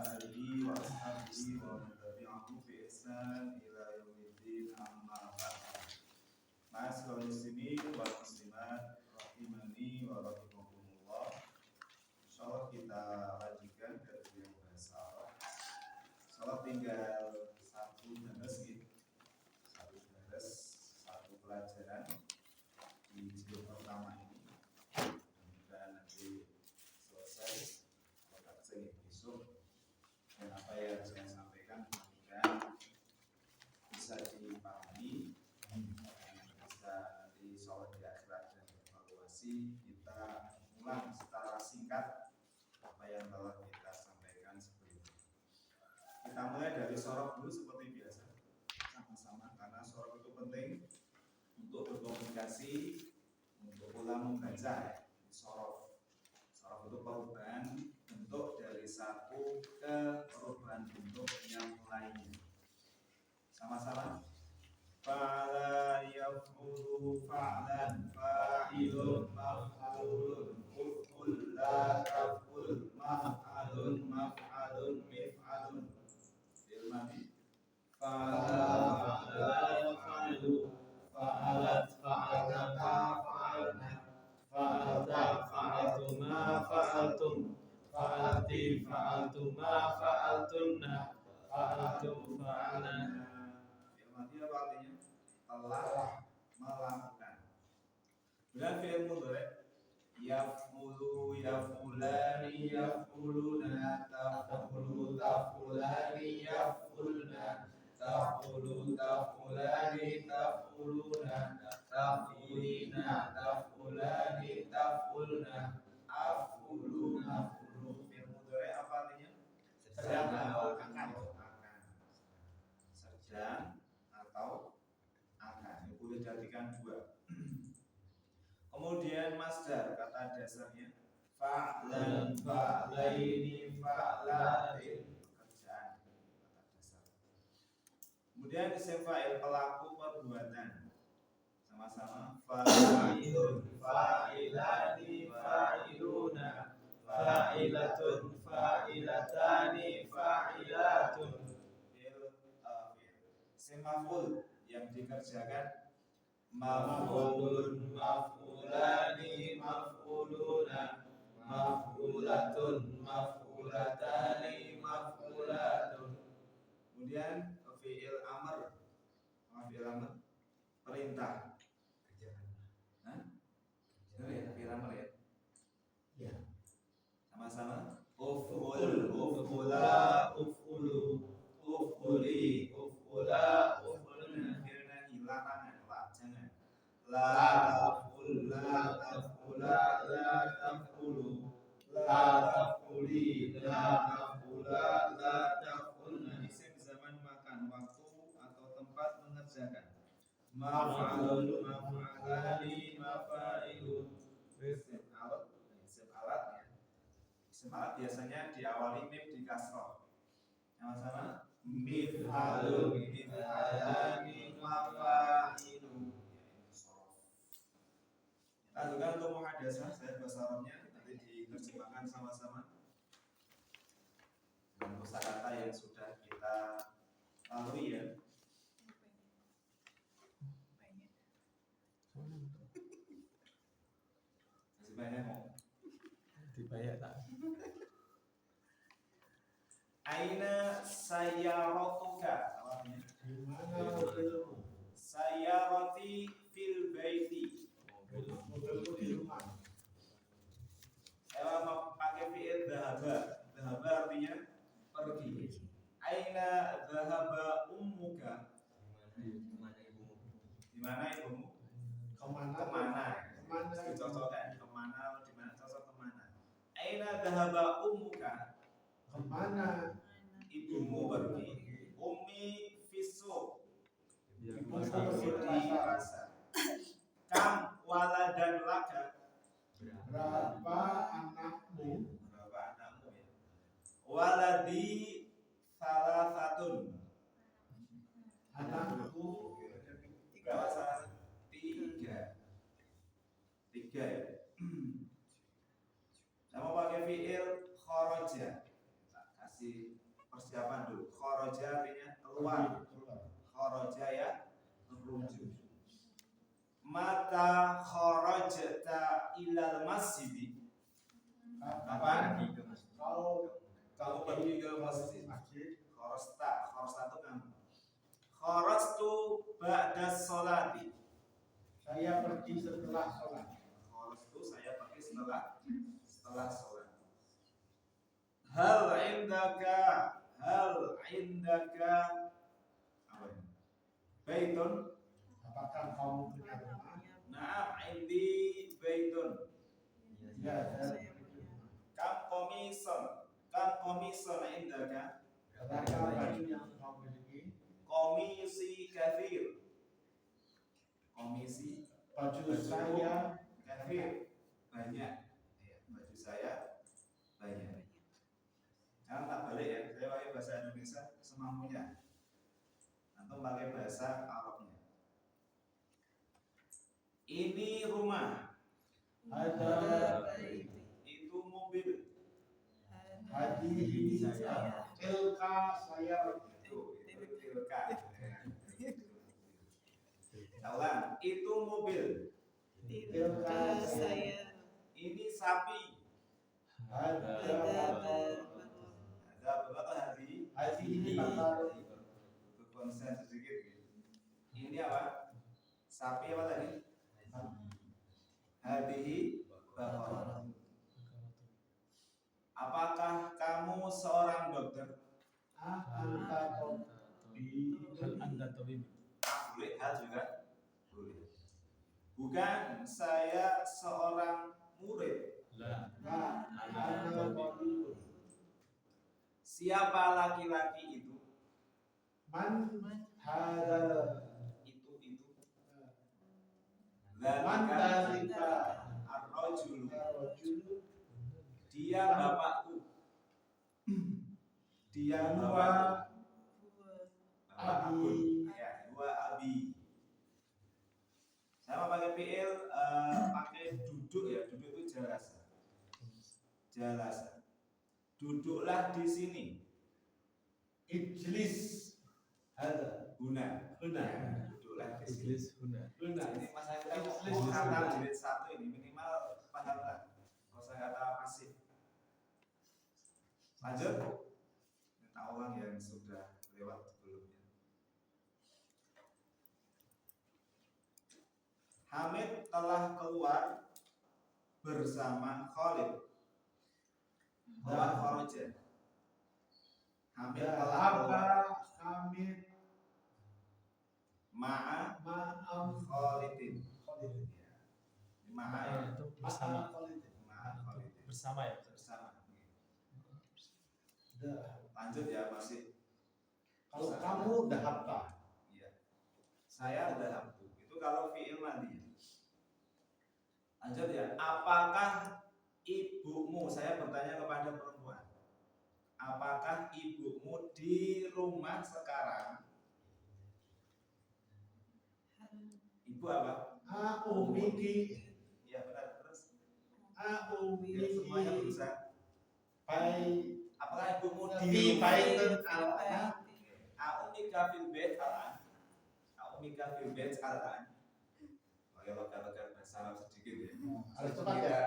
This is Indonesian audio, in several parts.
alihi wa ashabihi wa man tabi'ahum bi ihsan ila yaumiddin amma ba'd. Ma'asyiral muslimin wal muslimat rahimani wa rahimakumullah. Insyaallah kita lanjutkan dari yang bahasa Arab. Salat tinggal satu baris, satu pelajaran di jilid pertama ini. Dan nanti selesai besok, dan apa yang saya sampaikan mudah-mudahan bisa dipahami dan bisa nanti sholat di akhirat dan evaluasi. Kita ulang secara singkat apa yang telah kita sampaikan sebelumnya. Kita mulai dari sorok dulu seperti biasa, sama-sama, karena sorok itu penting untuk berkomunikasi, untuk ulang membaca. Sorok itu perubahan bentuk dari satu ke perubahan bentuk yang lainnya. Sama-sama. Fa'ala yaf'ulu fa'lan fa'ilun maf'ulun uf'ul la taf'ul maf'alun maf'alun mif'alun. Ilmati. Fa'ala yaf'alu fa'alat fa'alata fa'alna fa'alta fa'altuma fa'altum fa'alti fa'altuma fa'altunna fa'altum fa'alna. Ilmati apa artinya? Telah melakukan. Kemudian fi'il mudhari' yaf'ulu yaf'ulani yaf'uluna taf'ulu taf'ulani yaf'ulna taf'ulu taf'ulani taf'uluna taf'ulina taf'ulani taf'ulna af'ulu af'ulu. Fi'il mudhari' apa artinya? Sedang atau akan. Sedang atau akan. Ini boleh dijadikan dua. Kemudian masdar, kata dasarnya fa'lan fa'laini fa'latin, pekerjaan, kata dasar. Kemudian isim fa'il, pelaku perbuatan. Sama-sama. Fa'ilun fa'ilani fa'iluna fa'ilatun fa'ilatani fa'ilatun. Isim maf'ul yang dikerjakan maf'ulun maf'ulani maf'uluna maf'ulatun maf'ulatani maf'ulatun. Kemudian fi'il amr, fi'il amr perintah. Fi'il amr ya. Ya. Sama-sama. Uf'ul uf'ula uf'ulu uf'uli uf'ula uf'ulna. Akhirnya hilang jangan. La taf'ul la taf'ula la taf'ulu la taf'uli la taf'ula la taf'ulna. Isim zaman makan, waktu atau tempat mengerjakan. Maf'alun maf'alani mafa'ilun. Isim alat ya. Isim alat biasanya diawali mim di kasroh. Sama-sama. Mif'alun mif'alani mafa'ilun. Lanjutkan untuk muhadasah, saya bahasa Arabnya nanti diterjemahkan sama-sama dengan kosakata yang sudah kita lalui ya. Masih banyak mau dibayar tak? Aina sayyaratuka, sayyarati fil baiti. Saya pakai fi'il dhahaba. Dhahaba artinya pergi. Aina dhahaba ummuka? Di mana ibumu? Kemana? Dicocokkan kemana atau di mana? Cocok kemana? Aina dhahaba ummuka? Kemana ibumu pergi? Ummi fisuk. Ibumu pergi di pasar. Kam waladan laka? Berapa anakmu? Berapa anakmu ya? Waladi salasatun. Anakku berapa salah? Tiga ya. Sama pakai fi'il kharaja. Masih persiapan dulu. Kharaja artinya keluar. Kharaja ya merujuk. Mata kharajta ilal masjid. Kapan? Kalau kamu pergi ke masjid. Kharajta itu kamu. Kharajtu ba'da sholati. Saya pergi setelah sholat. Kharajtu saya pergi setelah sholat. Hal indaka apa ini? Baitun. Apakah kamu punya rumah? Na'am indi baitun. Ya, saya punya rumah. Kam komison indaka. Berapa baju yang kau miliki? Komisi kathir. Komisi Baju saya kathir. Banyak. Ya, baju saya banyak. Jangan tak balik ya, saya pakai bahasa Indonesia semampunya. Atau pakai bahasa Arabnya. Ini rumah. ada Itu mobil. hadiah saya. Tilka saya Itu tilka. Ulang, itu mobil. Tilka saya. Ini sapi. Ada Ada beberapa hari. hadiah bakar. Untuk konsen sedikit. Ini apa? Sapi apa tadi? Hadihi bakar. Apakah kamu seorang dokter? Anta tabib. Boleh, hal juga boleh. Bukan, saya seorang murid. Nah, ana qaulun. Siapa laki-laki itu? Man hada Itu. man dalika Ar-rajulu. rajul Dia bapakku. Dia huwa bapakku. abi. Ya, huwa abi. Saya mau pakai fi'il pakai duduk ya. Duduk itu jalasa. Jalasa. Duduklah di sini. Ijlis hada Guna. huna Duduklah di sini. Ijlis huna. huna Ini masa kita Ijlis mau kata huna. jilid 1 ini minimal paham lah. Kosakata pasif. Lanjut. Minta ulang yang sudah lewat sebelumnya. Hamid telah keluar bersama Khalid. Bahwa Kharaja. Hamid telah keluar Hamid ma'a ma'am Khalidin. Khalid. Ma'a Itu bersama. Khalid. ma'a Khalidin. Bersama ya. Bersama. Dah. Lanjut ya masih. Kalau kamu dahabta, Iya. Saya dahabtu. Itu kalau fi'il madhi. Lanjut ya. Apakah ibumu? Saya bertanya kepada perempuan. Apakah ibumu di rumah sekarang? Ibu apa? umiki Iya benar. Terus ya, umiki semuanya berusaha. bai Apakah ibumu di di rumah? baitun al Aumika fil bait al-an. Aumika fil bait al-an. Oh ya lega-lega bahasa Arab sedikit ya. harus cepat ya.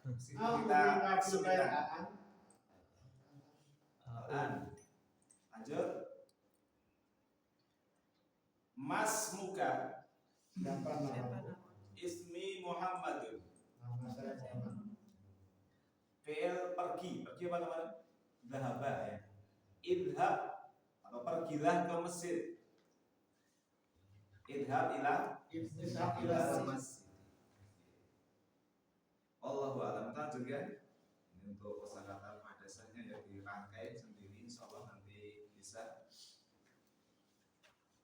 Kita Fil baitan. al-an. Lanjut. Mas muka Siapa nama? ismi Muhammadun. Nama saya Muhammad. Fi'il pergi. Pergi apa teman-teman? Dhahaba ya. Idhab atau pergilah ke Mesir. Idhab ila Ibtisab ila ila masjid. Allahu a'lam. Kita juga ini untuk kosakata dasarnya ya dirangkai sendiri. Insyaallah nanti bisa.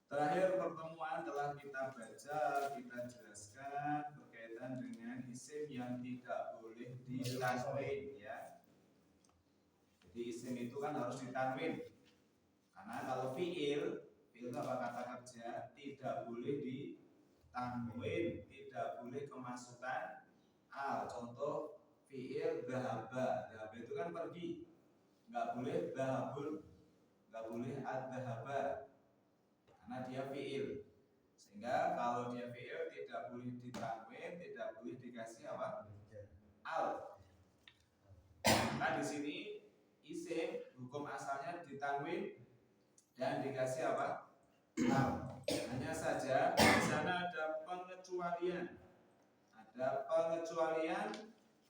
Terakhir pertemuan telah kita baca, kita jelaskan berkaitan dengan isim yang tidak boleh ditanwin ya. Jadi isim itu kan harus ditanwin. Karena kalau fi'il itu apa kata kerja tidak boleh ditanwin, tidak boleh kemasukan al. Contoh fi'il dhahaba. Dhahaba itu kan pergi. nggak boleh dhahabun, nggak boleh adhaba, karena dia fiil. Sehingga kalau dia fiil tidak boleh ditanwin, tidak boleh dikasih apa? Al. Nah di sini isim hukum asalnya ditanwin dan dikasih apa? Al. Hanya saja di sana ada pengecualian. Ada pengecualian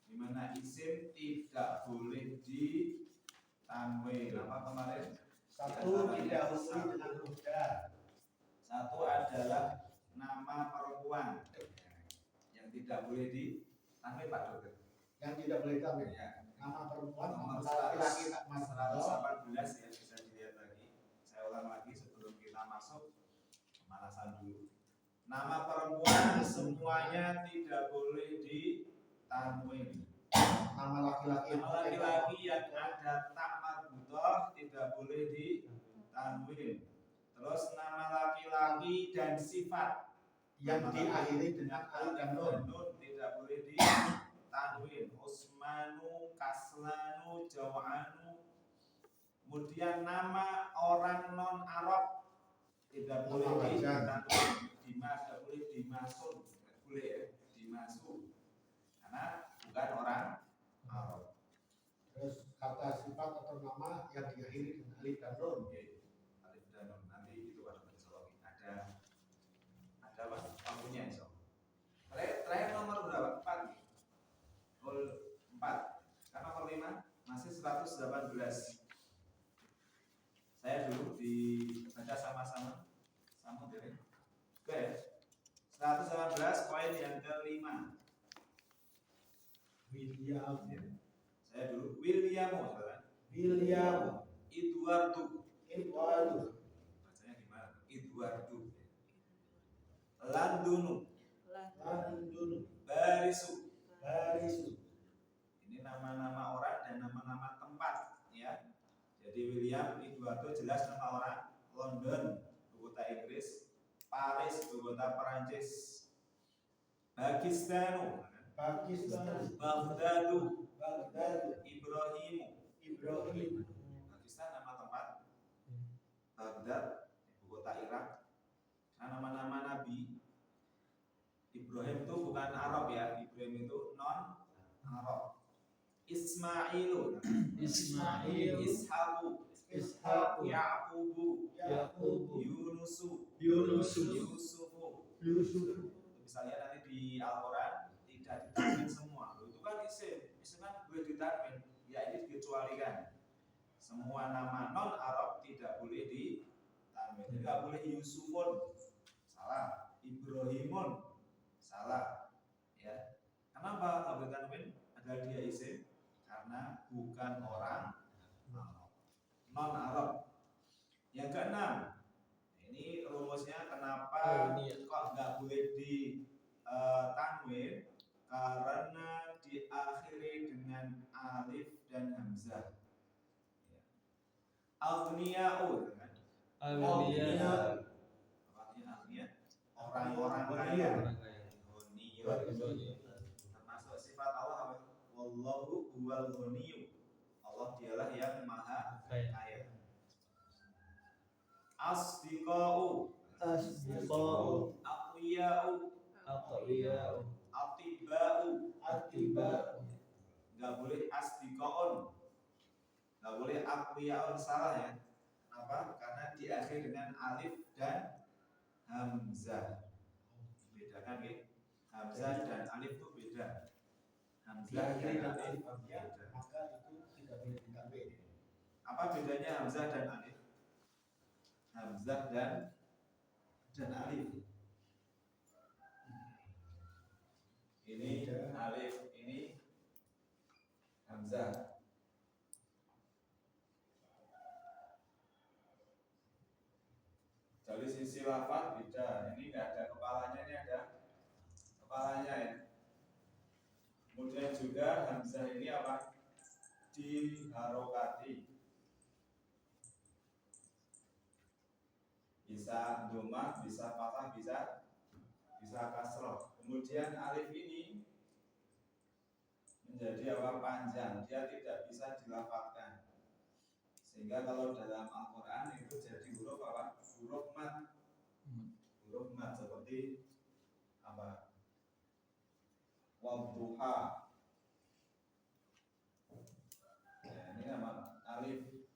di mana isim tidak boleh ditanwin. Apa kemarin? Satu didahului dengan huruf da. Satu adalah nama perempuan yang tidak boleh ditanwin, Pak Dokter. Yang tidak boleh ditanwin. Ya. Nama perempuan Nomor laki-laki tak masuk. 118 ya, bisa dilihat lagi. Saya ulang lagi sebelum kita masuk pemanasan dulu. Nama perempuan semuanya tidak boleh ditanwin. Nama laki-laki yang ada tak marbutah tidak boleh ditanwin. Terus nama laki-laki dan sifat yang diakhiri dengan alif dan nun tidak boleh ditanwin. Usmanu, Kaslanu, Jawanu. Kemudian nama orang non Arab tidak boleh ditanwin. Dimas tidak boleh dimasun, tidak boleh ya, dimasu, karena bukan orang Arab. Terus kata sifat atau nama yang diakhiri dengan alif dan nun. Oke, alif dan nun nanti itu ada apa? Waktunya insya Allah. Terakhir nomor berapa? 4. 4. Karena nomor 5 masih 118. Saya dulu dibaca sama-sama. Sama dari. Oke. 118 poin yang kelima. William. Saya dulu William. Eduardo. Bacanya gimana? Eduardo. Landunu. Barisu. Ini nama-nama orang dan nama-nama tempat ya. Jadi William, Eduardo jelas nama orang. London, ibu kota Inggris. Paris, ibu kota Perancis. Baghdadu. Ibrahim. Pakistan nama tempat. Baghdad, ibu kota Irak. Nah, nama-nama nabi. Ibrahim itu bukan Arab ya. Ibrahim itu non Arab. Ismailu. Ishaqu. Yaqubu. Yusufu. Bisa lihat nanti di Al-Quran tidak ditanwin semua. Itu kan isim kan boleh ditanwin. Ya ini dikecualikan. Semua nama non Arab tidak boleh ditanwin. Tidak boleh Yusufun, salah. Ibrahimun, salah. Ya. Kenapa nggak boleh ditanwin? Padahal dia isim karena bukan orang non Arab. Yang keenam, ini rumusnya kenapa kok nggak boleh ditanwin? Karena diakhiri dengan alif dan hamzah. Aghniya'u kan? Aghniya'u. Orang-orang kaya. Termasuk sifat Allah apa? Wallahu huwal ghaniyyu. Allah dialah yang maha kaya. Asdiqa'u. Aqwiya'u. Atiba'u. Enggak boleh asdiqa'un. Enggak boleh aqwiya'un, salah ya. Kenapa? Karena diakhiri dengan alif dan hamzah. Bedakan ya. Hamzah dan alif itu beda. Hamzah dan alif beda. Maka itu tidak boleh ditanwin. Apa bedanya hamzah dan alif? Hamzah dan alif. Ini alif, ini hamzah. Dari sisi lafaz beda. Ini enggak ada kepalanya, ini ada kepalanya ya. Kemudian juga hamzah ini apa? Diharokati. Bisa dhammah, bisa fathah, bisa kasroh. Kemudian alif ini menjadi apa? Panjang, dia tidak bisa dilafalkan. Sehingga kalau dalam Al-Quran itu jadi huruf apa? Huruf mat. Huruf mat seperti apa? Wadduha. Ya, ini nama alif,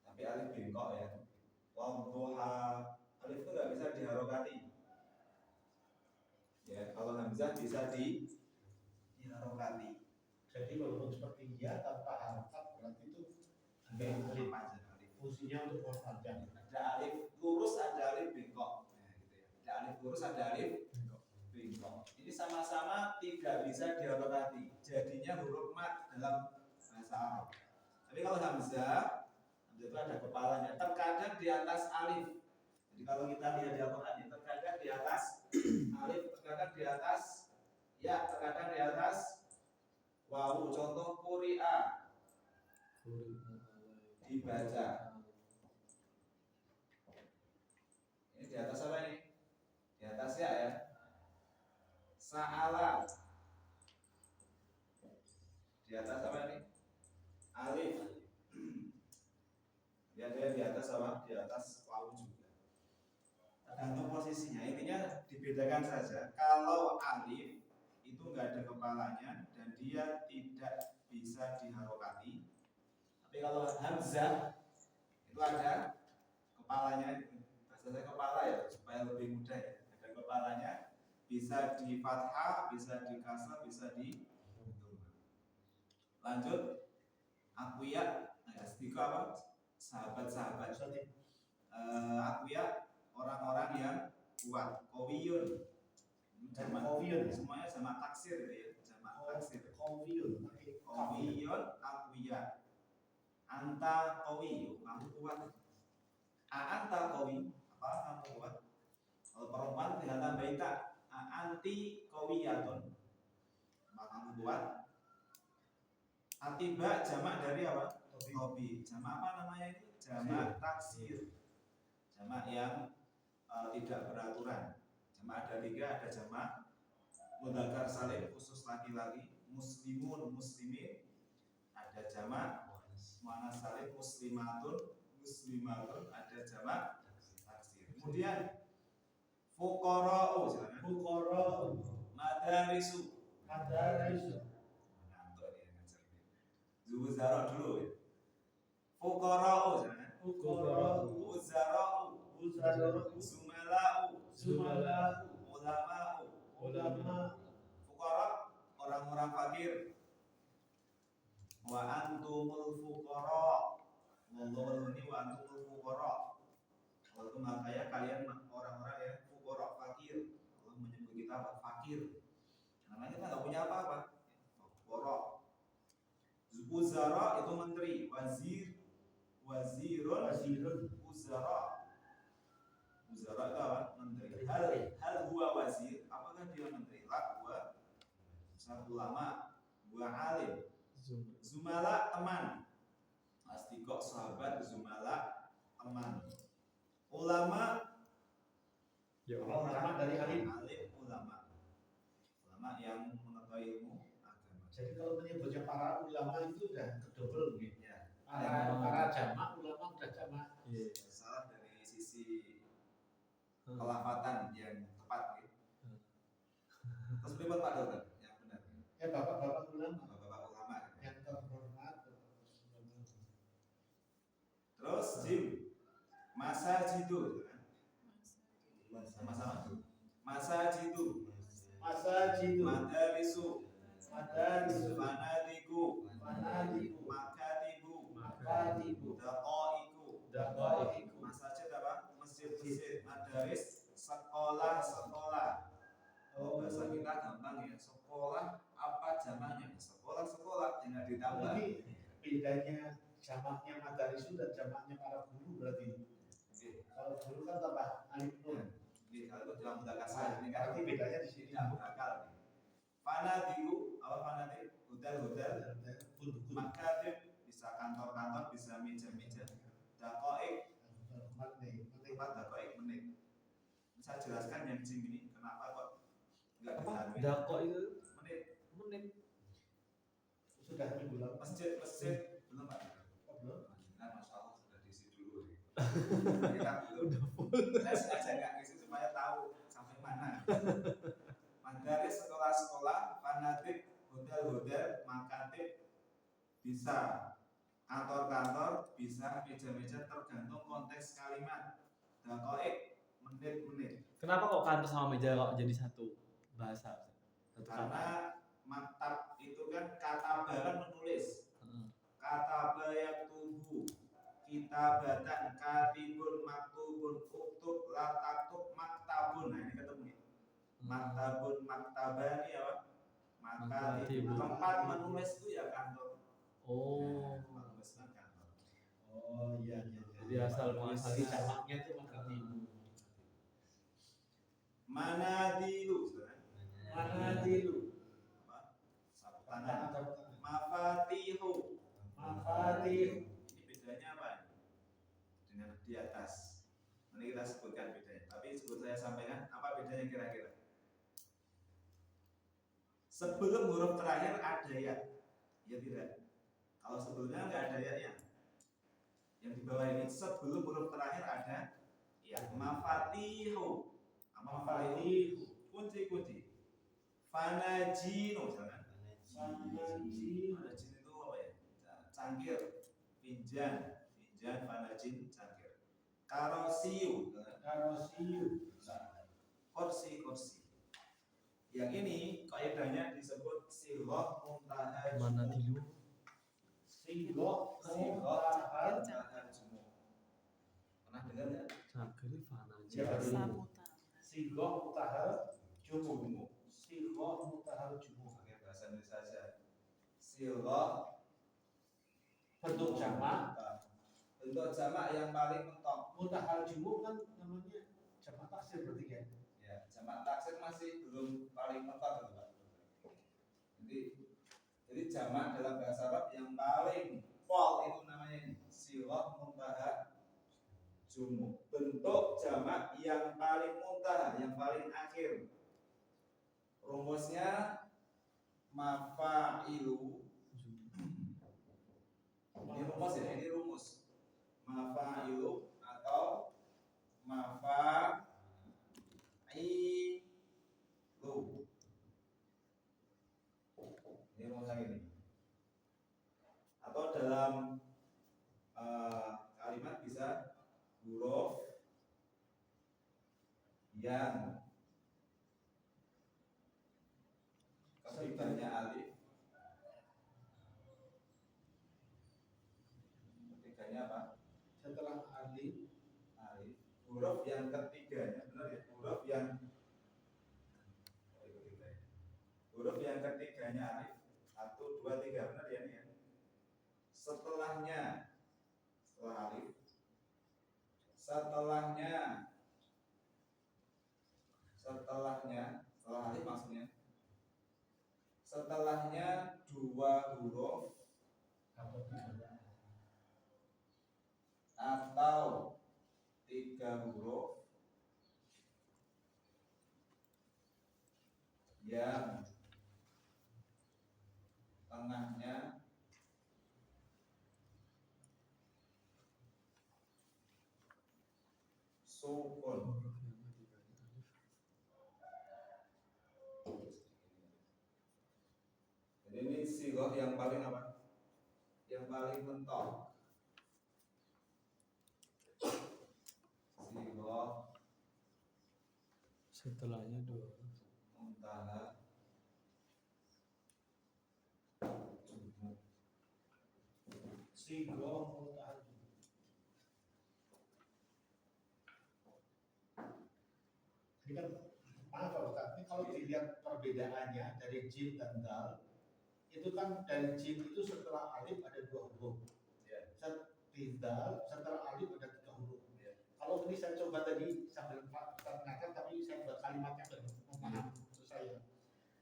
tapi alif bengkok ya. Wadduha. Alif itu nggak bisa diharokati. Ya, kalau hamzah bisa diharokati. Jadi walaupun seperti ya tanpa harokat berarti itu Alif aja, alif. fungsinya untuk memperpanjang. Ada alif lurus, ada alif bengkok. Nah, gitu ya. Ada alif lurus, ada alif bengkok. Ini sama-sama tidak bisa diharokati. Jadinya huruf mat dalam bahasa Arab. Tapi kalau hamzah itu ada kepalanya. Terkadang di atas alif. Jadi kalau kita lihat di Al-Quran, terkadang di atas alif, terkadang di atas ya, terkadang di atas wawu. Contoh quri'a, dibaca. Ini di atas apa ini? Di atas ya ya. Sa'ala. Di atas apa ini? Alif. Lihat ya, di atas apa? Di atas wawu juga. Tergantung posisinya. Intinya dibedakan saja. Kalau alif itu nggak ada kepalanya dan dia tidak bisa diharokati. Tapi kalau hamzah itu ada kepalanya. Bahasa saya kepala ya, supaya lebih mudah ya. Ada kepalanya, bisa di fathah, bisa di kasrah, bisa di dhamma. Lanjut, aqwiyah. Nah, istiqo apa? Sahabat-sahabat. Aqwiyah, orang-orang yang kuat. Qawiyun. Qawiyun. Semuanya sama taksir gitu ya. Sama taksir. Qawiyun. Qawiyun, aqwiyah. Anta qawi, kamu kuat. Anta qawi, apa kamu kuat? Kalau perempuan tinggal tambahin tak. Anti qawiyatun, apa kamu kuat? Atiba jamak dari apa? Tobi. Jamak apa namanya itu? Jamak taksir. Jamak yang tidak beraturan. Jamak ada 3, ada jamak mudzakkar salim khusus laki-laki, muslimun muslimin, ada jamak muannas salim muslimatun, ada jamak taksir. Kemudian fuqara'u, madarisu. Zuzara dulu ya. Fuqara'u, uzara'u, zumala'u, ulama. Fuqara, orang-orang fakir. Wa antumul fuqara. Wallahu ini wa antumul fuqara. Kalau itu makanya kalian orang-orang yang fuqara, fakir. Allah menyebut kita fakir. Namanya kita nggak punya apa-apa. Fuqara. Uzara itu menteri, wazirun, uzara. Uzara itu apa? Menteri. Hal huwa wazir, apakah dia menteri? La huwa ulama, huwa alim. Zumala teman. Asdiqo sahabat, zumala teman. Ulama dari alim. Ulama yang mengetahui ilmu agama. Jadi kalau menyebutnya para ulama itu sudah kedobel gitu. Ya. Para jamak ulama sudah jamak. Salah dari sisi kelafatan yang tepat gitu. Terus berikut Pak Dokter yang benar. Ya bapak-bapak ulama. Bapak-bapak ulama. Yang terhormat. Terus jim masa jitu kan? Sama-sama tuh. Masa jitu. Madarisu. Fanadiku. Makatibu. Daqaiku. Masjid apa? Masjid. Madaris. Sekolah. Bahasa kita gampang ya. Sekolah apa jamaknya? Sekolah tinggal ditambah. Jadi bedanya jamaknya madarisu dan jamaknya para guru berarti. Kalau guru kan tambah alif nun. Kalau itu dalam mudzakkar salim ini kan. Berarti bedanya di sini. Tidak berakal. Fanadiku, apa fanatik? Hotel. Makatib, bisa kantor-kantor, bisa meja-meja. Daqaik, menit. Bisa jelaskan yang jim ini kenapa kok nggak bisa Dako itu menit. Sudah minggu lalu. Masjid belum Pak. Belum. Nah, Masya Allah. Kita belum. Udah full. Saya sengaja nggak ngisi supaya tahu sampai mana. Madaris sekolah-sekolah, fanatik, hotel-hotel, makatib, bisa kantor-kantor, bisa meja-meja, tergantung konteks kalimat. Dakoik, menit-menit. Kenapa kok kantor sama meja kok jadi satu bahasa? Satu kata. Karena maktab itu kan kata bahan menulis. Heeh. Kata bayak tubuh, kitabatan, katibun, maktubun, uktub, lataktub, maktabun. Nah ini ketemu nih. Maktabun, maktabani apa? Makatibun. Tempat menulis itu ya kantor. Oh. Menulis kan kantor. Oh iya. Jadi asal muasal Jadi jamaknya itu makatibun. Manadilu. Manadilu. Apa? Tangan. Tangan. Mafatihu. Mafatih. Ini bedanya apa? Dengan di atas. Nanti kita sebutkan bedanya. Tapi sebelum saya sampaikan, apa bedanya kira-kira? Sebelum huruf terakhir ada ya? Ya tidak. Kalau sebelumnya nggak ada ya. Yang di bawah ini sebelum huruf terakhir ada ya. Mafatihu. Mafatihu. Kunci-kunci. Fanajinu. Fanajin itu apa ya? Cangkir, pinjan, fanajin, cangkir. Karosiu, kursi. Yang ini kaidahnya disebut sighah muntaha Mana dulu? Sighah muntaha jumuh. Pernah dengar nggak? Cakri fanaji. Ya, Samuta. Sighah mutahar Jumuh. Sighah mutahar jumuh. Pakai bahasa Indonesia saja. Sighah Bentuk jamak. Bentuk jamak yang paling mentok. Mutahar jumuh kan namanya jamak taksir berarti kan? Ya, jamak taksir masih belum paling mentok gitu, Pak. Jadi jamak dalam bahasa Arab yang paling pol itu namanya sighah muntaha jumuh. Bentuk jamak yang paling muntaha, yang paling akhir. Rumusnya mafa'ilu. Ini rumus ya, ini rumus. Mafa'ilu atau mafa'ilu. Ini rumus yang ini. Atau dalam kalimat bisa huruf yang ketiganya alif, ketiganya apa? Setelah alif Huruf yang ketiganya, benar ya? Huruf yang ketiganya alif, 1, 2, 3, benar ya ini ya? Setelah alif, setelah alif maksudnya setelahnya 2 huruf atau 3 huruf yang tengahnya sukun. Jadi ini sighah yang paling apa? Yang paling mentok. Sighah Setelahnya 2. muntaha jumuh. sighah mutahar jumuh. Ini kan maaf Pak Ustaz, ini kalau dilihat perbedaannya dari jim dan dal, itu kan dari jim itu setelah alif ada 2 huruf. Ya. Di dal setelah alif ada 3 huruf. Ya. Kalau ini saya coba tadi sambil mendengarkan, tapi saya buat kalimatnya dan memahami maksud saya.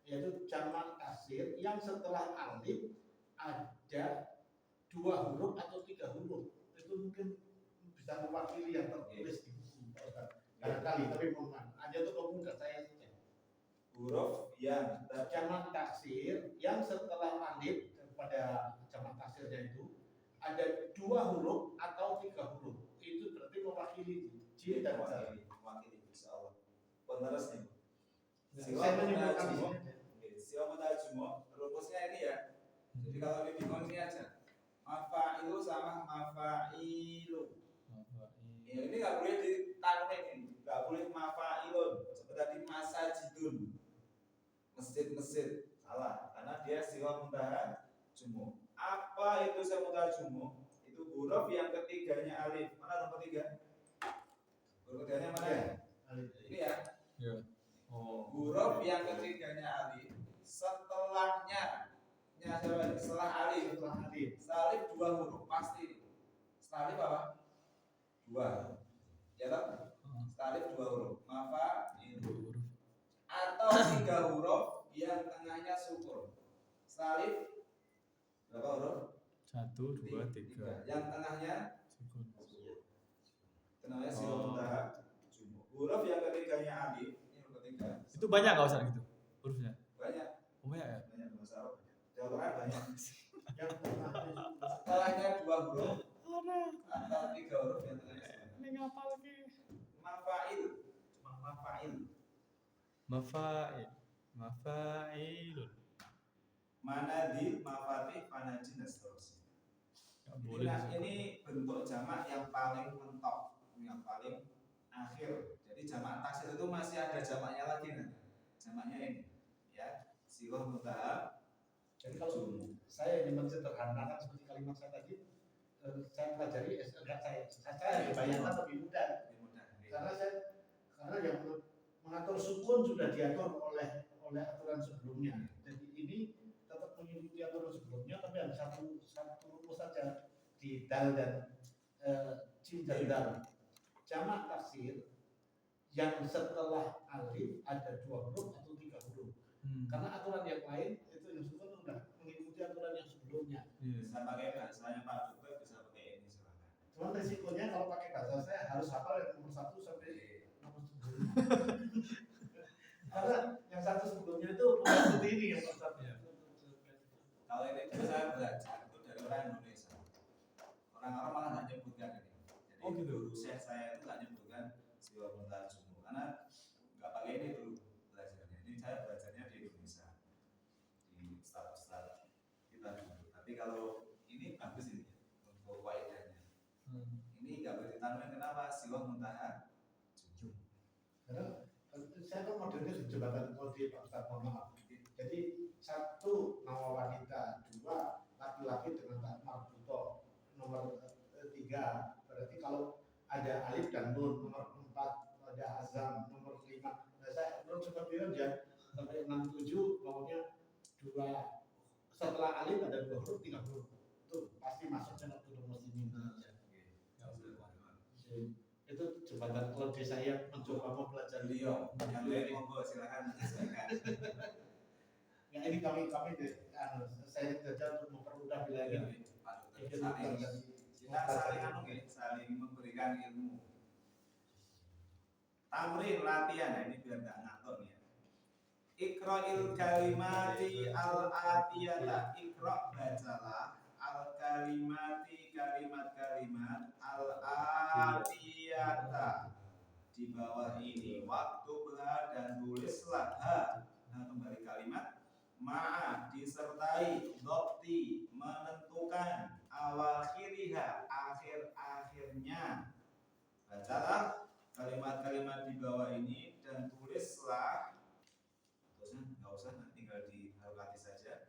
Yaitu jamak kasir yang setelah alif ada 2 huruf atau 3 huruf. Itu mungkin bisa mewakili yang tertulis di buku Pak Ustaz. Barangkali, tapi mohon ada itu umum ke saya saja. Huruf yang Jamak taksir yang setelah alif pada jamak taksirnya itu ada 2 huruf atau 3 huruf. itu berarti mewakili jin dan jin. mewakili insya Allah. Penerusnya. Saya menyimpulkan di sini. Siwa mutajumo, rumusnya ini ya. Jadi kalau dibingung ini aja. Mafa'ilu sama mafa'ilu. Ya, ini nggak boleh ditanwin ini, nggak boleh mafa'ilun. Seperti tadi masajidun, masjid-masjid, salah. Karena dia siwa mutajumo. Apa itu siwa mutajumo? Itu huruf yang ketiganya alif. Mana huruf ketiga? Huruf ketiganya mana ya? Ini ya. Ya. Oh. Huruf yang ketiganya alif, setelahnya setelah alif, setelah alif dua huruf pasti. Setelah alif apa? Dua. Ya toh? Setelah alif dua huruf. Mafa itu. Atau tiga huruf yang tengahnya sukun. Setelah alif berapa huruf? 1, 2, 3. Yang tengahnya Sukun. itu namanya siwa mutajumo. Huruf yang ketiganya alif, ini huruf ketiga. Itu banyak nggak Ustaz gitu hurufnya? Banyak. Oh banyak ya? Banyak bahasa Arab. Jawabannya banyak. Yang Setelahnya dua huruf atau tiga huruf yang tengahnya sukun. Ini ngapal lagi. Mafa'il, cuma mafa'il. Mafa'ilun. Manadil, mafatih, panajin dan seterusnya. Nggak boleh. Ini bentuk jamak yang paling mentok, yang paling akhir. Jadi jamak taksir itu masih ada jamaknya lagi nanti. Jamaknya ini, ya, siwah mutaha. Jadi kalau saya ingin mensederhanakan seperti kalimat saya tadi, saya pelajari saya bayangkan lebih mudah. Lebih mudah. Karena yang mengatur sukun sudah diatur oleh aturan sebelumnya. Jadi ini tetap mengikuti aturan sebelumnya, tapi ada satu rumus saja di dal dan jim dan dal. Jamak taksir yang setelah alif ada dua huruf atau tiga huruf. Karena aturan yang lain itu yang sukun sudah mengikuti aturan yang sebelumnya. Bisa pakai bahasanya Pak Dubes, bisa pakai ini silakan. Cuman risikonya kalau pakai bahasa saya harus hafal yang nomor 1 sampai nomor 10. Karena yang satu sebelumnya itu seperti ini yang persatunya. Kalau ini juga saya belajar itu dari orang Indonesia. Orang-orang malah nggak nyebutkan ini. Jadi Oh, gitu. guru saya itu nggak nyebutkan siwa mutajumo karena nggak pakai ini dulu belajarnya. Ini saya belajarnya di Indonesia di ustadz kita dulu. Tapi kalau ini bagus ini untuk waedahnya. Ini nggak boleh ditanamkan kenapa siwa mutajumo. Karena saya kan modelnya jembatan kode Pak Ustaz, mohon maaf. Jadi satu nama wanita, dua laki-laki dengan tak marbuto, nomor 3 berarti kalau ada alif dan nun, nomor 4 ada azam, nomor 5. Nah saya belum sempat bilang ya sampai 67 pokoknya dua setelah alif ada dua huruf, tiga huruf itu pasti masuknya waktu muslimin saja. Itu jembatan kode saya mencoba mempelajari Beliau yang lain monggo silakan menyesuaikan. Ya ini kami saya saja untuk mempermudah bilangnya. Kita saling memberikan ilmu. Tamrin latihan, nah ini biar nggak ngantuk nih ya. Iqra'il kalimati al-atiyata. Iqra' bacalah al-kalimati kalimat-kalimat al-atiyata. Di bawah ini waktu belah dan tulislah nah kembali kalimat ma'a disertai dopti menentukan awakhiriha akhir-akhirnya. Bacalah kalimat-kalimat di bawah ini dan tulislah, terusnya nggak usah nanti tinggal diharokati saja,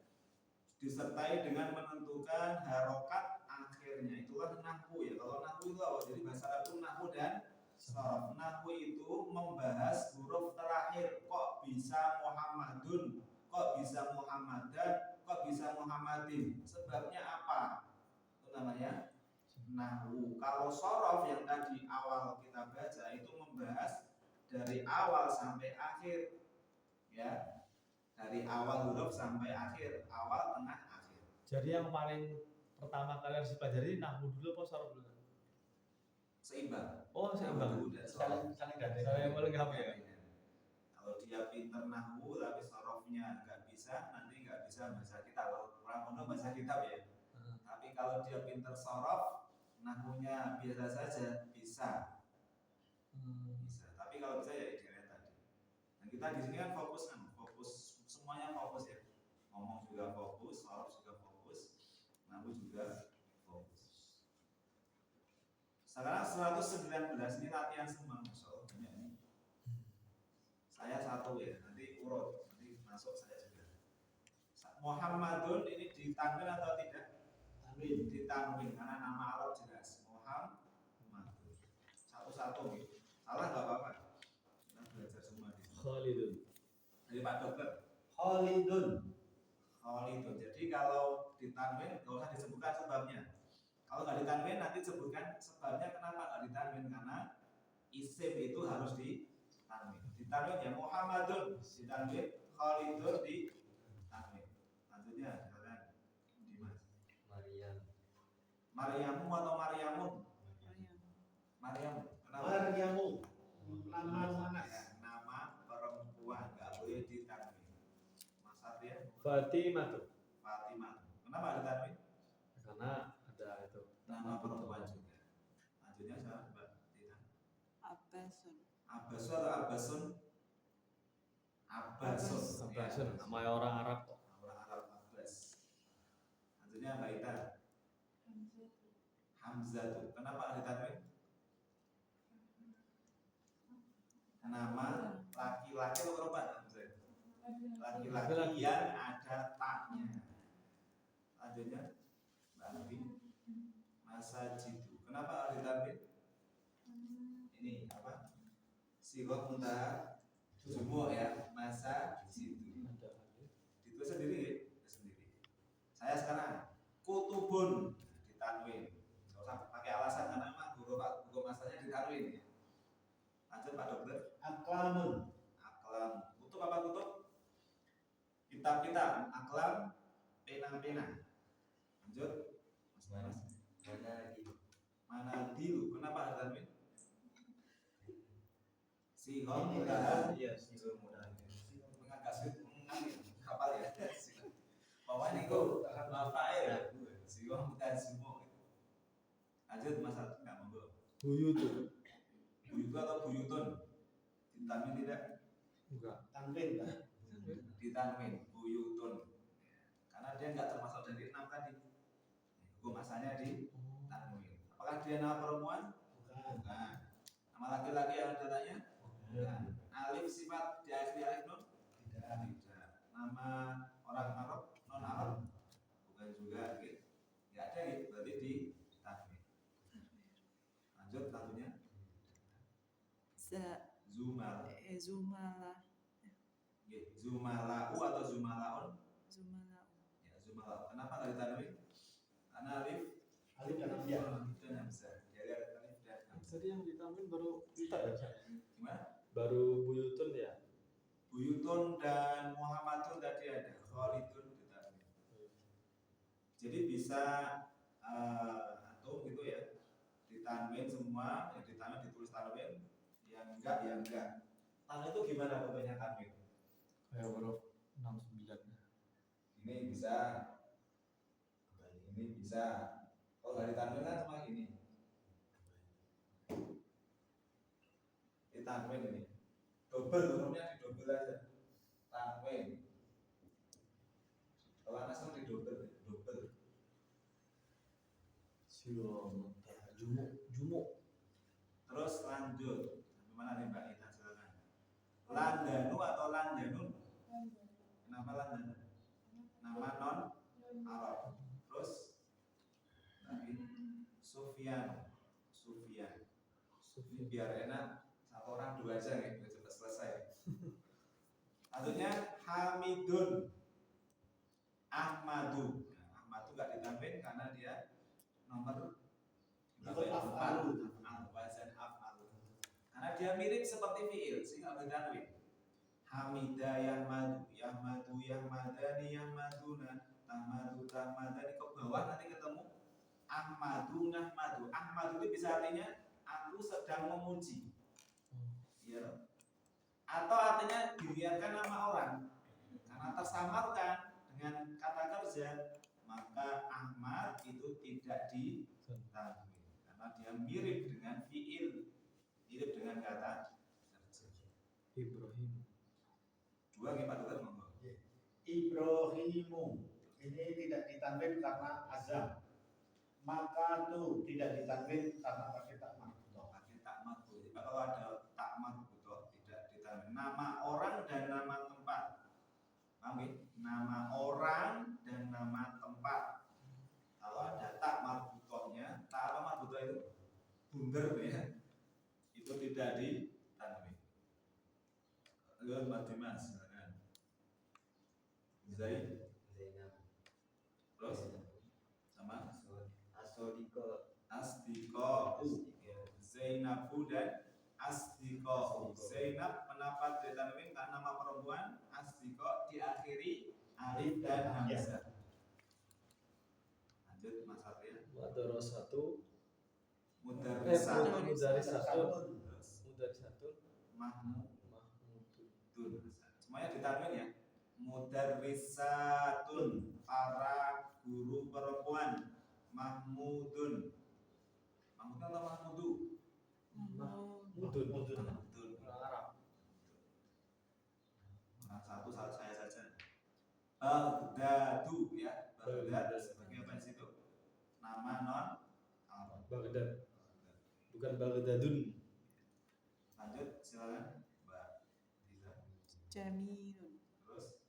disertai dengan menentukan harokat akhirnya. Itulah nahwu ya. Kalau nahwu itu apa? Jadi bahasa Arab itu nahwu dan sharaf. Nahwu itu membahas huruf terakhir. Kok bisa Muhammadun? Kok bisa Muhammadan? Kok bisa Muhammadin? Sebabnya apa? Itu namanya nahwu. Kalau sharaf yang tadi awal kita baca itu membahas dari awal sampai akhir. Ya. Dari awal huruf sampai akhir, awal, tengah, akhir. Jadi yang paling pertama kali harus dipelajari nahwu dulu apa sharaf dulu? Seimbang. Oh, seimbang. Nahwu dan sharaf. Saling gandeng. Saya yang melengkapi ya. Kalau dia pinter nahwu tapi sharafnya nggak bisa, nanti nggak bisa bahasa kitab. Kalau orang pondok bahasa kitab ya. Tapi kalau dia pinter sharaf, nahmunya biasa saja bisa. Tapi kalau bisa ya idealnya tadi. Dan kita di sini kan fokus semuanya fokus ya. Ngomong juga fokus, sorof juga fokus, nahwu juga fokus. Sekarang 119 ini latihan semua, Masya Allah, banyak nih. Saya satu ya, nanti urut, nanti masuk saya juga. Muhammadun ini ditanwin atau tidak? Ditanwin karena nama Arab jelas. Muhammadun. Satu-satu gitu. Salah nggak apa-apa. Kita belajar semua di sini. Khalidun. Dari Pak Dokter. Khalidun. Jadi kalau ditanwin nggak usah disebutkan sebabnya. Kalau nggak ditanwin nanti sebutkan sebabnya kenapa nggak ditanwin, karena isim itu harus ditanwin. Ditanwin ya Muhammadun ditanwin, Khalidun ditanwin. Lanjutnya silakan Dimas. Maryamu atau Maryamun? Maryamu. Kenapa? Maryamu. Nama Manas. Ya, nama perempuan nggak boleh ditanwin. Mas Arya. Fatimah. Kenapa ditanwin? Karena ada itu Nama perempuan juga. Lanjutnya siapa Mbak Tina? Abbasun. Abbasun atau Abbasun? Abbasun. Abbasun, Ya. nama orang Arab kok. Orang Arab Abbas. Lanjutnya Mbak Ita. Hamzah tuh. Kenapa ditanwin? Nama laki-laki atau perempuan? Laki-laki yang ada taknya. Lanjutnya Mbak Nabi. Masajidu. Kenapa ditanwin? Ini apa? Sighah muntaha jumuh ya. Masajidu. Ditulis sendiri ya? Sendiri. Saya sekarang kutubun ditanwin. Nggak usah pakai alasan karena memang guru masanya ditanwin ya. Lanjut Pak Dokter. Aklamun. Aklam. Kutub apa kutub? Kitab-kitab. Aklam pena-pena. Lanjut Mas Baras. Manadilu. Kenapa ditanwin? Sighah muntaha. Iya, Mengagak sulit kapal ya. Bawah ini kok Rafael ya. Sighah muntaha semua. Lanjut Mas nggak monggo. Buyutun. Buyutu atau buyutun? Ditanwin tidak? Enggak. Tanwin. Ditanwin buyutun. Karena dia nggak termasuk dari 6 tadi. Hukum asalnya ditanwin. Apakah dia nama perempuan? Bukan. Bukan. Nama laki-laki yang ada tanya? Bukan. Alif sifat diakhiri alif nun? Tidak. Nama orang Arab, non Arab? Bukan juga. Gitu. Nggak ada gitu. Berarti ditanwin. Lanjut lagunya. Zumal. Zumala. Zumalau atau zumalaun? Zumalau. Ya, zumalau. Kenapa nggak ditanwin? Karena alif Alif dan Hamzah. dan hamzah. Jadi alif dan hamzah. Tadi yang ditanwin baru kita ya. Gimana? Baru buyutun ya. Buyutun dan Muhammadun tadi ada. Khalidun ditanwin. Jadi bisa antum gitu ya. Ditanwin semua, yang ditanwin ditulis tanwin, yang enggak ya enggak. Tanwin itu gimana bentuknya tanwin? Kayak huruf 69. Ini bisa, ini bisa. Kalau nggak ditanwin kan cuma gini. Ditanwin ini, double hurufnya didobel aja. Tanwin. Kalau anak sama didobel, double. Jumuk. Terus lanjut. Gimana nih Mbak Ita, silakan. Landanu atau landanun? Kenapa landanun? Nama non Arab. Terus lagi Sufyan. Ini biar enak, satu orang dua aja nih, biar cepat selesai. Lanjutnya Hamidun, Ahmadu. Nah, Ahmadu gak ditanwin karena dia nomor Af'alu. wazan af'alu. Karena dia mirip seperti fiil sehingga bertanwin. Hamidah Yahmadu, Yahmadani, Yahmaduna, Tahmadani ke bawah nanti ketemu Ahmadu, Nahmadu. Ahmadu itu bisa artinya aku sedang memuji. Ya. Atau artinya diriarkan nama orang. Karena tersamarkan dengan kata kerja, maka Ahmad itu tidak ditanwin. yang mirip dengan fiil, mirip dengan kata kerja. Ibrahim. Dua nih Pak Dokter monggo. Ibrahimu ini tidak ditanwin karena azam. Maka tuh tidak ditanwin karena pakai tak marbutoh. Pakai tak marbutoh. Jadi kalau ada tak marbutoh tidak ditanwin. Nama orang dan nama tempat. Paham ya? Nama orang dan nama tempat. Kalau ada tak marbutohnya, tak apa marbutoh itu? Bunder ya. Itu tidak ditanwin. Lalu Mas Dimas, silakan. Zainab. Terus sama Asdiko, Zainabu dan Asdiko. Zainab pendapat ditanwin karena nama perempuan, Asdiko diakhiri alif dan hamzah. Lanjut Mas Satria. Madrasatu. Mudarrisatun. Mudarrisatun. Mahmudun. Semuanya ditanwin ya. Mudarrisatun, para guru perempuan. Mahmudun. Mahmud atau Mahmudu? Mudun. Orang Arab. Satu salah saya saja. Baghdadu ya. Baghdad sebagai apa di situ? Nama non Arab. Baghdad. Bukan Baghdadun. Lanjut silakan Mbak Diza. Jamilun. Terus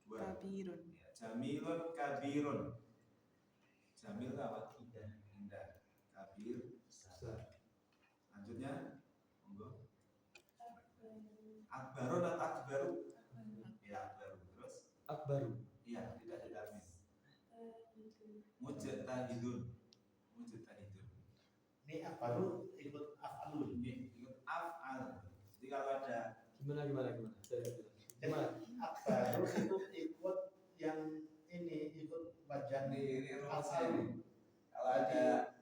dua. Kabirun. Ya, Jamilun kabirun. Jamil apa? Indah. Kabir besar. Lanjutnya monggo. Akbarun atau akbaru? Ya akbaru. Terus Akbaru. iya tidak ditanwin. Mujtahidun. Mujtahidun. Ini baru ikut af'alun. Ini ikut af'al. Jadi kalau ada Gimana? Jadi baru itu ikut yang ini ikut wajan ini rumusnya ini. Kalau ada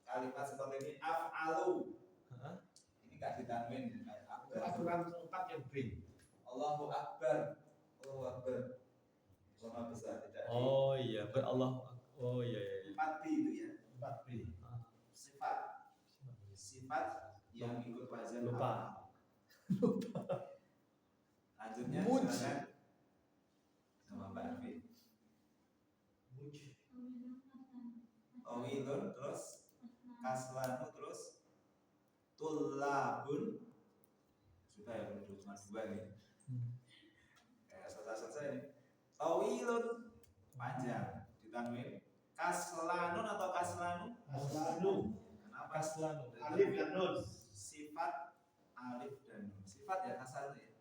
kalimat seperti ini af'alu. Hah? Ini enggak ditanwin kayak akbar. aturan tempat yang B. Allahu akbar. Allahu akbar. Maha besar tidak di Oh iya, berallah. Oh iya. 4B itu ya. 4B. Sifat yang ikut wazan Lupa. af'al. Lanjutnya Muj. silakan sama Mbak Arfi. Tawilun terus kaslanu terus tulabun. Sudah ya udah cuma dua nih. Selesai ini. Tawilun panjang ditanwin. Kaslanun atau kaslanu? Aslanu. Kenapa? Kaslanu. Alif dan nun. Sifat alif dan nun. Sifat ya kasar ya.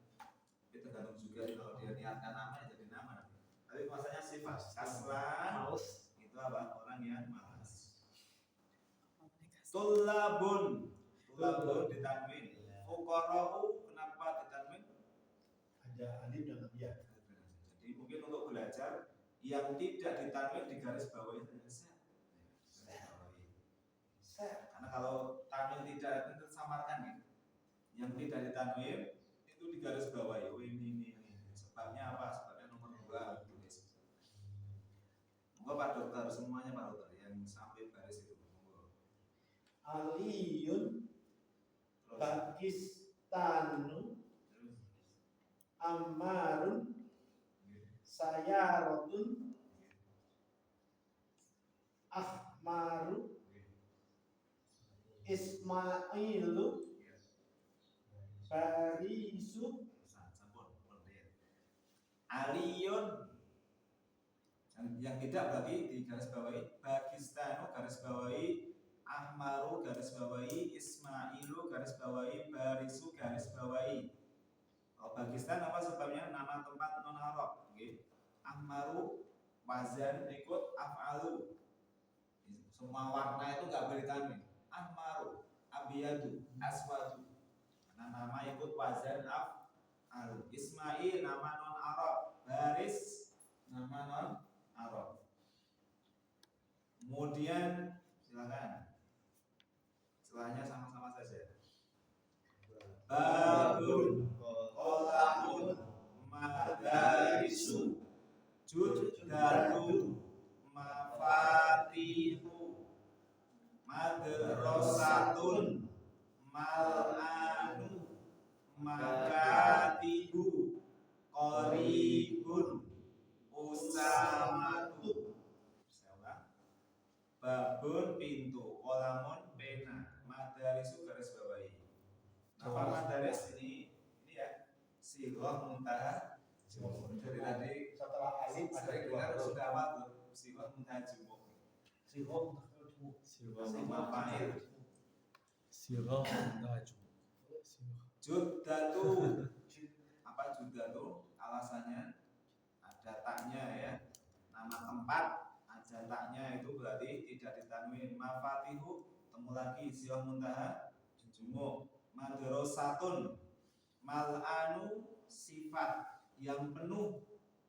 Itu tergantung juga kalau dia niatkan nama ya jadi nama. Tapi maksudnya sifat kaslan itu apa? Orang yang malas. Tulabun ditanwin. Fuqara'u kenapa ditanwin? Ada alif dan lam ya. Jadi mungkin untuk belajar yang tidak ditanwin di garis bawahi karena kalau tanwin tidak itu tersamarkan ya. Yang tidak ditanwin itu di garis bawahi. Oh ini. Sebabnya apa? Sebabnya nomor 2 tulis. Monggo Pak Dokter semuanya Pak Dokter yang sampai garis itu. Monggo. Aliyun Terus Pakistanu Ammarun Sayaratun Ahmaru Ismailu Barisu Aliyun yang tidak berarti di garis bawahi. Pakistanu garis bawahi. Ahmaru garis bawahi. Ismailu garis bawahi. Barisu garis bawahi. Kalau Pakistan apa sebabnya? Nama tempat non Arab. Okay. Ahmaru wazan ikut af'alu. Semua warna itu nggak boleh tanwin. Ahmaru, abiyadu, aswadu. Karena nama ikut wazan af'alu. Ismail nama non Arab. Baris nama non Arab. Kemudian silakan. Setelahnya sama-sama saja. Babun, qolamun, madarisu, judadu, mafatihu, madrasah. babun pintu, kolamun pena, madarisu garis bawahi. Nama madaris ini ya sighah muntaha jumuk. Dari tadi Setelah alif ada sering dua dengar huruf. sudah apa tuh sighah muntaha jumuk. Sighah Sama fa'il. Sirah muntahaju. Juddatu. Apa juddatu? Alasannya ada taknya ya. Nama tempat ada taknya itu berarti tidak ditanwin. Mafatihu temu lagi sighah muntaha jumuk. Madrasatun mal'anu sifat yang penuh.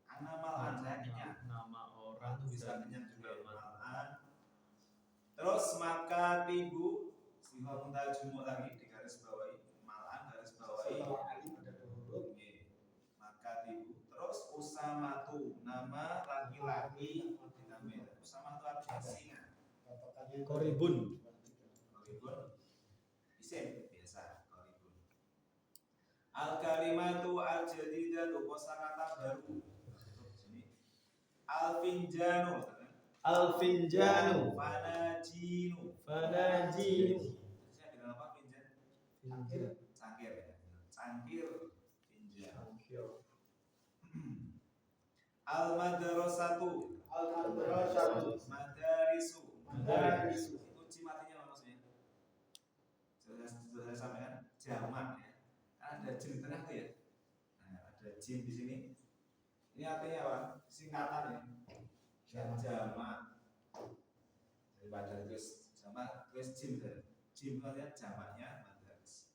Ana mal'an saya kenyang. Nama orang Itu bisa bisa kenyang juga nama. mal'an. Terus makatibu sighah muntaha jumuk lagi di garis bawahi. Mal'an garis bawahi. Setelah alif ada dua huruf. Oke. Makatibu. Terus usamatu nama laki-laki dinamakan. Usamatu artinya singa. Katakannya Koribun. Koribun isim biasa koribun. Al kalimatu al jadidatu kosakata baru. Sini. Al finjanu. Al-finjanu. Fanajinu. Fanajinu. Saya bilang apa finjan? Akhir. Cangkir ya. Cangkir finjan. Al madrasatu. Al-madrasatu. Madarisu. Madarisu. Itu jim artinya apa maksudnya? Sudah saya sampaikan jamak ya. Kan ada jim di tengah tuh ya. Nah, ada jim di sini. Ini artinya apa? Singkatan ya. Jamak. Daripada tulis jamak, tulis jim saja. Jim itu artinya jamaknya madaris.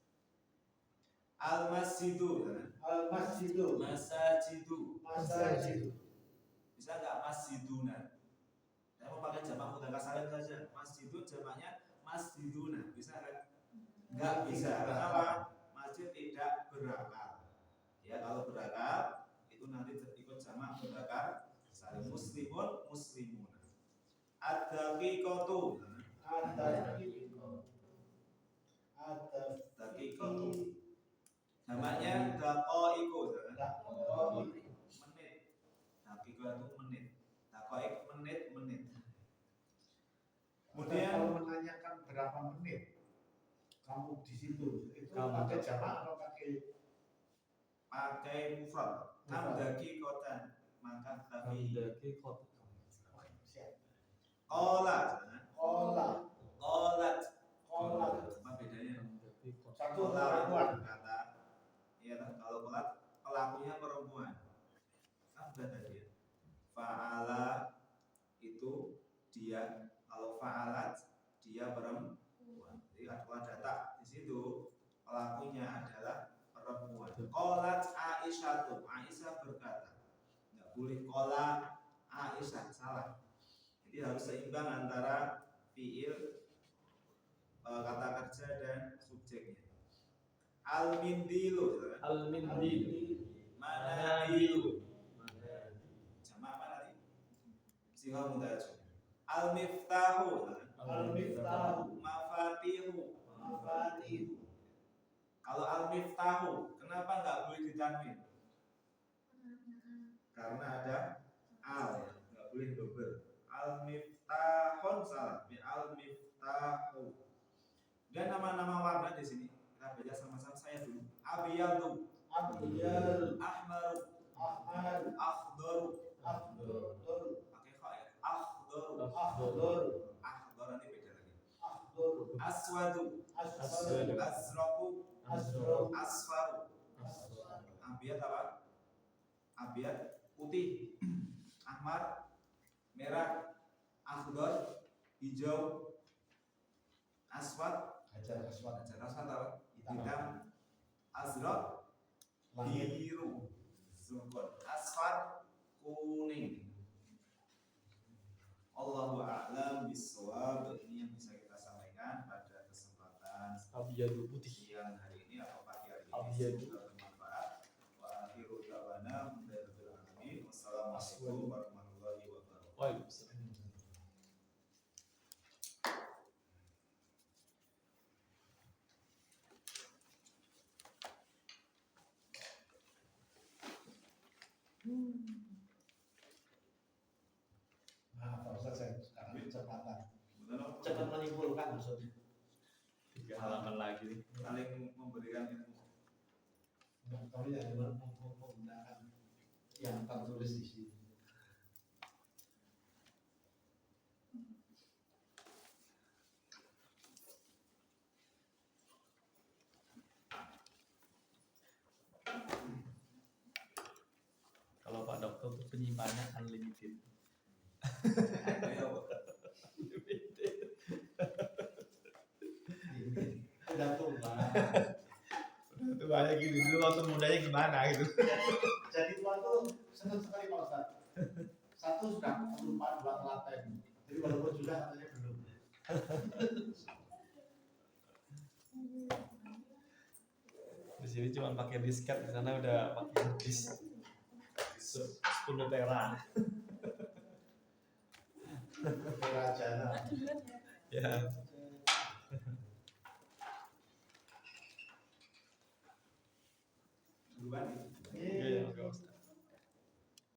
Al masjidu. Al-masjidu. Masajidu. Masajidu. Bisa nggak masjiduna? Saya mau pakai jamak mudzakkar salim saja. Masjidu jamaknya masjiduna. Bisa kan? Nggak bisa. Kenapa? Masjid tidak berakal. Ya kalau berakal itu nanti ikut jamak mudzakkar salim. Muslimun muslimuna. Ad-daqiqatu. Ad-daqiqatu. Daqiqatu. Jamaknya daqaiqu. Ad-daqiqatu. Menit. Daqiqah itu menit. Daqaiq menit. Kemudian Kalau menanyakan berapa menit kamu di situ, itu Kamu. pakai jamak atau pakai pakai mufrad. Kam daqiqatan maka tapi Hamdaki kot. siap. Qolat. Kola. Qolat. Qolat. Apa bedanya? Hamdaki kot. Satu Qolat itu perempuan. berkata, iya kan? Kalau qolat pelakunya perempuan. Kan sudah tadi ya. Fa'ala itu dia. Kalau fa'alat dia perempuan. Jadi kalau data di situ pelakunya adalah perempuan. Qolat Aisyatu. Aisyah berkata. Enggak boleh qola Aisyah, salah. Jadi harus seimbang antara fiil kata kerja dan subjeknya. Al-mindilu. Al-mindil. Manadilu. Jamak apa tadi? Sighah mudzakkar. Al-miftahu. Al-miftahu. Mafatihu. Mafatihu. Kalau al-miftahu, kenapa nggak boleh ditanwin? Karena ada al ya, nggak boleh double. Al-miftahun salah, al-miftahu. Dan nama-nama warna di sini kita baca sama-sama saya dulu. Abiyadu, Abdiyal. ahmaru, Ahmad. akhdaru. Akhdor. Pakai kha ya. Akhdaru. Akhdor. Akhdar nanti beda lagi. Akhdor. Aswadu, Aswad. azraku, Asro. asfaru. Abiyat apa? Abiyat putih, ahmar merah, akhdar hijau, aswad Hajar aswad. aswad apa? Hitam. Hitam, azraq Langit. biru, zurqon, asfar kuning. Allahu a'lam bishawab. Ini yang bisa kita sampaikan pada kesempatan Abiyadu putih. siang hari ini atau pagi hari ini. Abiyadu. Semoga bermanfaat. Wa akhiru da'wana alhamdulillahi alamin. Wassalamualaikum warahmatullahi wabarakatuh. Waalaikumsalam. Maaf, Pak Ustaz, saya sekarang kesempatan. Betul, cepat menyimpulkan maksudnya. 3 halaman lagi nih. saling memberikan ilmu. Tapi ya cuma menggunakan yang tertulis di sini. Kalau Pak Dokter tuh penyimpanannya unlimited. Udah tua. Itu banyak gitu. Dulu waktu mudanya gimana gitu. Jadi tua tuh senang sekali Pak Ustaz. Satu sudah lupa 2 telaten. Jadi walaupun sudah katanya belum. Di sini cuma pakai disket, di sana udah pakai disk 10 tera. Kerajaan. Ya. Duluan